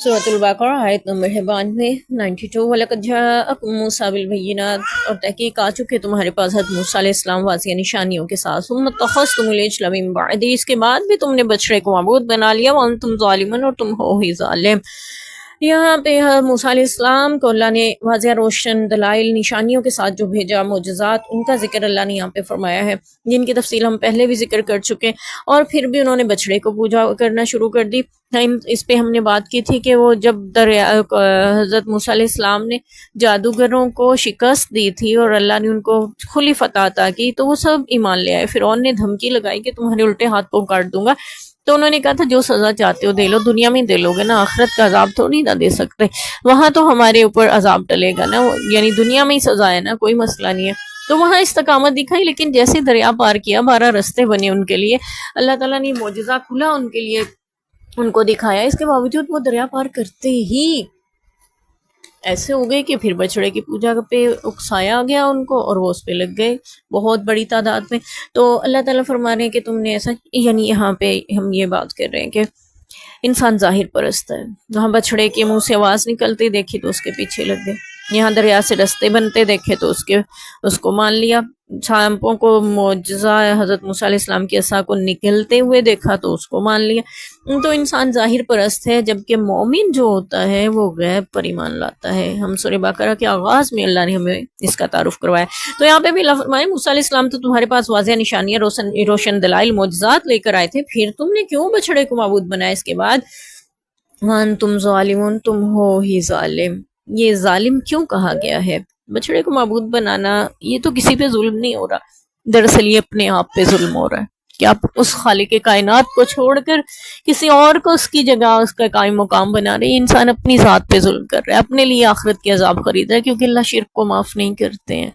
सूरत अल-बक़रा आयत नंबर है 92 वलक़द जाअकुम मूसा बिल-बय्यिनात, और तहकीक आ चुके तुम्हारे पास हज़रत मूसा अलैहिस्सलाम वाज़िह निशानियों के साथ। सुम्मा तख़ज़्तुमुल इज्ला मिन बअदी, इसके बाद भी तुमने बछड़े को माबूद बना लिया। व अंतुम ज़ालिमून, और तुम हो ही ज़ालिम। यहाँ पे मूसा अलैहिस्सलाम को अल्लाह ने वाज़िह रोशन दलाइल निशानियों के साथ जो भेजा, मोजज़ात, उनका जिक्र अल्लाह ने यहाँ पे फरमाया है, जिनकी तफसील हम पहले भी जिक्र कर चुके। और फिर भी उन्होंने बछड़े को पूजा करना शुरू कर दी। इस पे हमने बात की थी कि वो जब हज़रत मूसा अलैहिस्सलाम ने जादूगरों को शिकस्त दी थी और अल्लाह ने उनको खुली फतह अता की, तो वो सब ईमान ले आए। फिरौन ने धमकी लगाई कि तुम्हारे उल्टे हाथ पांव काट दूंगा। तो उन्होंने कहा था जो सज़ा चाहते हो दे लो, दुनिया में दे लोगे ना, आखिरत का अजाब थोड़ी ना दे सकते, वहाँ तो हमारे ऊपर अजाब टलेगा ना, यानी दुनिया में ही सज़ा है ना, कोई मसला नहीं है। तो वहाँ इस्तकामत दिखाई, लेकिन जैसे दरिया पार किया, 12 रास्ते बने उनके लिए, अल्लाह ताला ने मोजज़ा खुला उनके लिए, उनको दिखाया। इसके बावजूद वो दरिया पार करते ही ऐसे हो गए कि फिर बछड़े की पूजा पे उकसाया गया उनको, और वो उस पे लग गए बहुत बड़ी तादाद में। तो अल्लाह ताला फरमा रहे हैं कि तुमने ऐसा, यानी यहाँ पे हम ये बात कर रहे हैं कि इंसान जाहिर परस्त है। वहाँ बछड़े के मुंह से आवाज़ निकलती देखी तो उसके पीछे लग गए, यहाँ दरिया से रास्ते बनते देखे तो उसको मान लिया, सांपों को मोजज़ा हज़रत मूसा अलैहिस्सलाम की असा को निकलते हुए देखा तो उसको मान लिया। तो इंसान जाहिर परस्त है, जबकि मोमिन जो होता है वो गैब पर ईमान लाता है। हम सूरह बकरा के आगाज़ में अल्लाह ने हमें इसका तारुफ करवाया। तो यहाँ पे भी अल्लाह फरमाए मूसा अलैहिस्सलाम तो तुम्हारे पास वाज़िह निशानियाँ, रोशन दलाइल, मोजज़ात लेकर आए थे, फिर तुमने क्यों बछड़े को माबूद बनाया? इसके बाद वन तुम ज़ालिमून, तुम हो ही ज़ालिम। ये जालिम क्यों कहा गया है? बछड़े को माबूद बनाना, ये तो किसी पे जुल्म नहीं हो रहा, दरअसल ये अपने आप पे जुल्म हो रहा है कि आप उस खालिक कायनात को छोड़कर किसी और को उसकी जगह उसका कायम मुकाम बना रहे हैं। इंसान अपनी ज़ात पे जुल्म कर रहा है, अपने लिए आखिरत के अजाब खरीद रहा है, क्योंकि अल्लाह शिर्क को माफ़ नहीं करते हैं।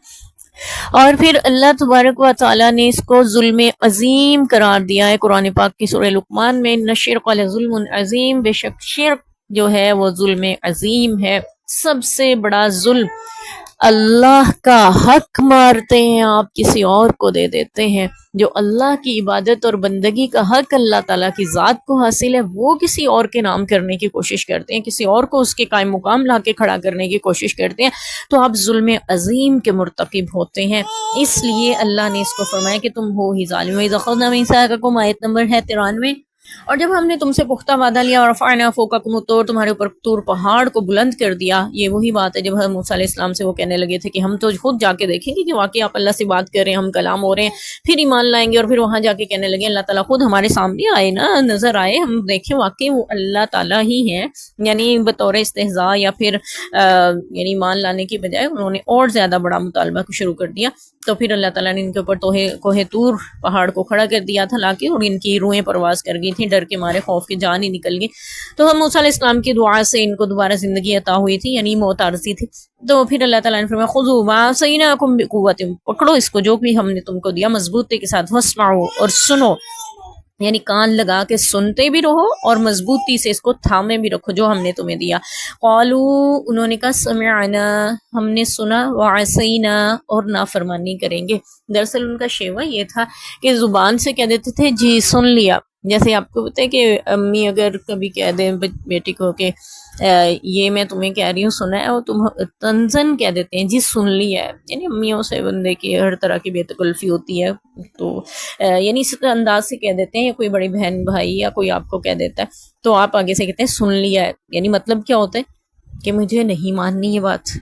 और फिर अल्लाह तबारक व तआला ने इसको जुल्म अजीम करार दिया है कुरान पाक की सूरह लुकमान में, इन्न शिर्क लजुल्मुन अजीम, बेशक शिर्क जो है वो जुल्म अजीम है, सबसे बड़ा जुल्म। अल्लाह का हक मारते हैं आप, किसी और को दे देते हैं। जो अल्लाह की इबादत और बंदगी का हक अल्लाह ताला की ज़ात को हासिल है, वो किसी और के नाम करने की कोशिश करते हैं, किसी और को उसके कायम मुकाम ला के खड़ा करने की कोशिश करते हैं, तो आप जुल्म अजीम के मुर्तकिब होते हैं। इसलिए अल्लाह ने इसको फरमाया कि तुम हो ही ज़ालिम। आयत नंबर है 93। और जब हमने तुमसे पुख्ता वादा लिया और रफ़अना फ़ौक़कुम तूर, तुम्हारे ऊपर तूर पहाड़ को बुलंद कर दिया। ये वही बात है जब हज़रत मूसा अलैहिस्सलाम से वो कहने लगे थे कि हम तो खुद जाके देखेंगे कि वाकई आप अल्लाह से बात कर रहे हैं, हम कलाम हो रहे हैं, फिर ईमान लाएंगे। और फिर वहाँ जाके कहने लगे अल्लाह ताला खुद हमारे सामने आए ना, नज़र आए, हम देखें वाकई वो अल्लाह ताला ही हैं, यानी बतौर इस्तेहज़ा या फिर यानी ईमान लाने की बजाय उन्होंने और ज़्यादा बड़ा मुतालबा शुरू कर दिया। तो फिर अल्लाह ताला ने इनके ऊपर कोहे तूर पहाड़ को खड़ा कर दिया था लाके, और इनकी रूहें परवास कर गई थी, डर के मारे, खौफ की जान ही निकल गई। तो हम मूसा अलैहिस्सलाम की दुआ से इनको दोबारा जिंदगी अता हुई थी, यानी मौत आरज़ी थी। तो फिर अल्लाह ताला ने फरमाया खुज़ू मा आतैनाकुम बिकुव्वतिन, पकड़ो इसको जो भी हमने तुमको दिया मजबूती के साथ, वस्माउ, और सुनो, यानी कान लगा के सुनते भी रहो और मजबूती से इसको थामे भी रखो जो हमने तुम्हें दिया। क़ालू, उन्होंने कहा समिअना, हमने सुना, व असैना, और नाफरमानी करेंगे। दरअसल उनका शेवा ये था कि जुबान से कह देते थे जी सुन लिया, जैसे आपको पता है कि अम्मी अगर कभी कह दें बेटी को कि ये मैं तुम्हें कह रही हूँ सुना है, और तुम तंजन कह देते हैं जी सुन लिया है, यानी अम्मियों से बंदे की हर तरह की बेतकल्फ़ी होती है, तो यानी इस अंदाज से कह देते हैं, या कोई बड़ी बहन भाई या कोई आपको कह देता है तो आप आगे से कहते हैं सुन लिया है, यानी मतलब क्या होता है कि मुझे नहीं माननी ये बात।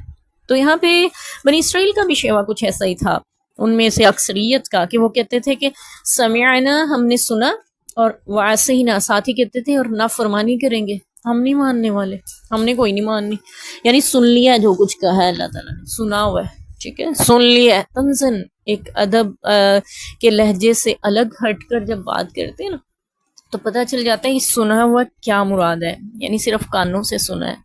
तो यहाँ पे बनी इसराइल का भी शेवा कुछ ऐसा ही था, उनमें से अक्सरियत का, कि वो कहते थे कि समिअना, हमने सुना, और वासैना, साथ ही कहते थे और नाफरमानी करेंगे, हम नहीं मानने वाले, हमने कोई नहीं माननी, यानी सुन लिया जो कुछ कहा है अल्लाह ताला ने, सुना हुआ है, ठीक है, सुन लिया है। तंजन, एक अदब के लहजे से अलग हटकर जब बात करते हैं ना, तो पता चल जाता है कि सुना हुआ क्या मुराद है, यानी सिर्फ कानों से सुना है,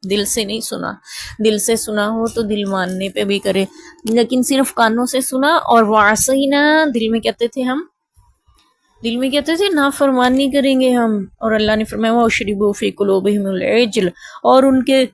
दिल से नहीं सुना। दिल से सुना हो तो दिल मानने पे भी करे, लेकिन सिर्फ कानों से सुना। और वासैना, दिल में कहते थे हम, दिल में कहते थे नाफरमानी करेंगे हम, और अल्लाह ने फरमाया वशरिबू फी कुलूबिहिमुल इज्ल, और उनके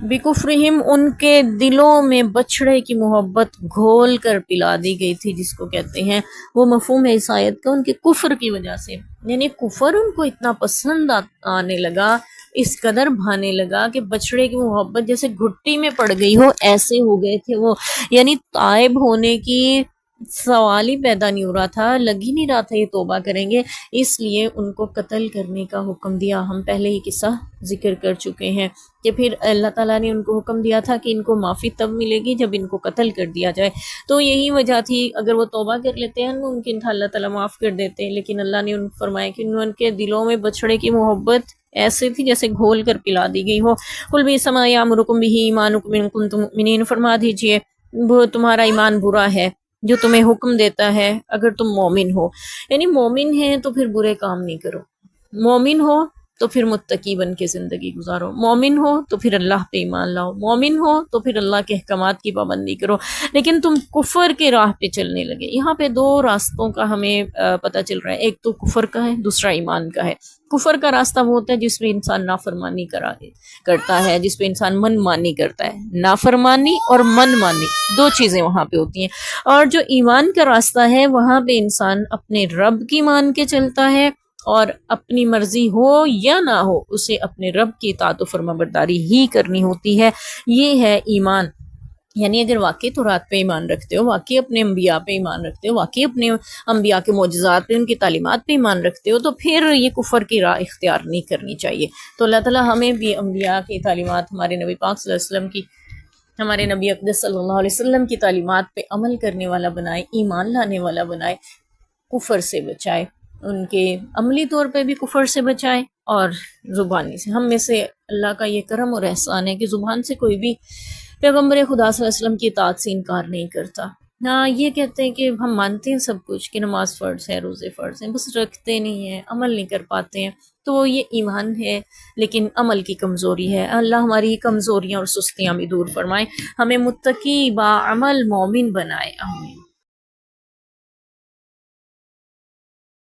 बिकुफ्रिहिम, उनके दिलों में बछड़े की मोहब्बत घोल कर पिला दी गई थी, जिसको कहते हैं वो मफहूम है इस आयत का, उनके कुफ्र की वजह से, यानी कुफ्र उनको इतना पसंद आने लगा, इस कदर भाने लगा कि बछड़े की मोहब्बत जैसे घुट्टी में पड़ गई हो ऐसे हो गए थे वो, यानी ताइब होने की सवाल ही पैदा नहीं हो रहा था, लग ही नहीं रहा था ये तौबा करेंगे, इसलिए उनको कत्ल करने का हुक्म दिया। हम पहले ही किस्सा जिक्र कर चुके हैं कि फिर अल्लाह ताला ने उनको हुक्म दिया था कि इनको माफ़ी तब मिलेगी जब इनको कत्ल कर दिया जाए। तो यही वजह थी, अगर वो तौबा कर लेते हैं मुमकिन था अल्लाह ताला माफ़ कर देते हैं, लेकिन अल्लाह ने उनको फरमाया कि उनके दिलों में बछड़े की मोहब्बत ऐसे थी जैसे घोल कर पिला दी गई हो। कुल भी समा यामुरुकुम बिही ईमानुकुम इन कुंतुम मुमिनीन, फरमा दीजिए वो तुम्हारा ईमान बुरा है जो तुम्हें हुक्म देता है अगर तुम मोमिन हो, यानी मोमिन है तो फिर बुरे काम नहीं करो, मोमिन हो तो फिर मुत्तकी बन के ज़िंदगी गुजारो, मोमिन हो तो फिर अल्लाह पे ईमान लाओ, मोमिन हो तो फिर अल्लाह के अहकामात की पाबंदी करो। लेकिन तुम कुफर के राह पे चलने लगे। यहाँ पे दो रास्तों का हमें पता चल रहा है, एक तो कुफर का है, दूसरा ईमान का है। कुफर का रास्ता वो होता है जिसमें इंसान नाफरमानी करता है, जिसमें इंसान मनमानी करता है, नाफरमानी और मनमानी दो चीज़ें वहाँ पे होती हैं। और जो ईमान का रास्ता है वहाँ पे इंसान अपने रब की मान के चलता है और अपनी मर्जी हो या ना हो उसे अपने रब की इताअत व फरमाबरदारी ही करनी होती है। ये है ईमान। यानी अगर वाकई तौरात पे ईमान रखते हो, वाकई अपने अम्बिया पे ईमान रखते हो, वाकई अपने अम्बिया के मोजज़ात पे, उनकी तालीमात पे ईमान रखते हो, तो फिर ये कुफर की राह इख्तियार नहीं करनी चाहिए। तो अल्लाह ताला हमें भी अम्बिया की तालीमात, हमारे नबी पाक सल्लल्लाहु अलैहि वसल्लम की, हमारे नबी अक़दस सल्लल्लाहु अलैहि वसल्लम की तालीमात पे अमल करने वाला बनाए, ईमान लाने वाला बनाए, कुफर से बचाए, उनके अमली तौर पे भी कुफर से बचाए और ज़ुबानी से। हम में से अल्लाह का ये करम और एहसान है कि ज़ुबान से कोई भी पैगम्बर खुदा सल्लल्लाहु अलैहि वसल्लम की इताअत से इनकार नहीं करता। हाँ, ये कहते हैं कि हम मानते हैं सब कुछ कि नमाज फ़र्ज़ है, रोज़े फ़र्ज़ हैं, बस रखते नहीं हैं, अमल नहीं कर पाते हैं, तो ये ईमान है लेकिन अमल की कमज़ोरी है। अल्लाह हमारी कमज़ोरियाँ और सुस्तियाँ भी दूर फरमाए, हमें मुत्तकी बाअमल मोमिन बनाए, आमीन।